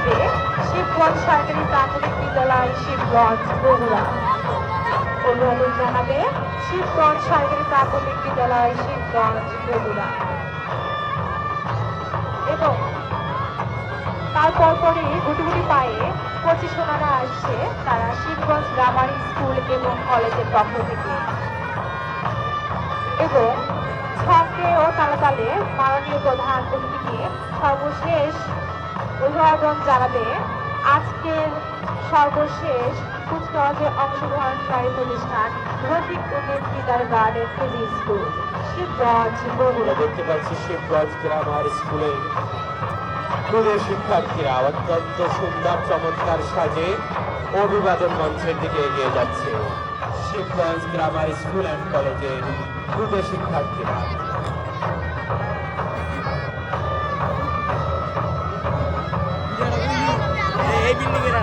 আসবে শিবগঞ্জ সরকারি প্রাথমিক বিদ্যালয় শিবগঞ্জ বগুড়া। অভিভাবক জানাবে শিবগঞ্জ সরকারি প্রাথমিক বিদ্যালয় শিবগঞ্জ বগুড়া। এবং তারপর পরই গুটি গুটি পায়ে পঁচিশনারা আসছে, তারা শিবগঞ্জ গ্রামার স্কুল এবং কলেজের পক্ষ থেকে। এবং ছন্দে ও তালে মাননীয় প্রধান অতিথিকে সর্বশেষ অভিভাবক জানাবে আজকের সর্বশেষ কুচকাওয়াজে অংশগ্রহণকারী প্রতিষ্ঠান Rafiq Uddin kindergarten KG school Shibganj Bogura. দেখতে পাচ্ছি শিবগঞ্জ গ্রামার স্কুলে স্কুলের শিক্ষার্থীরা অত্যন্ত সুন্দর চমৎকার সাজে অভিবাদন মঞ্চের দিকে এগিয়ে যাচ্ছে। শিবগঞ্জ গ্রামার স্কুল অ্যান্ড কলেজের স্কুলের শিক্ষার্থীরা। এই বিল্ডিং এর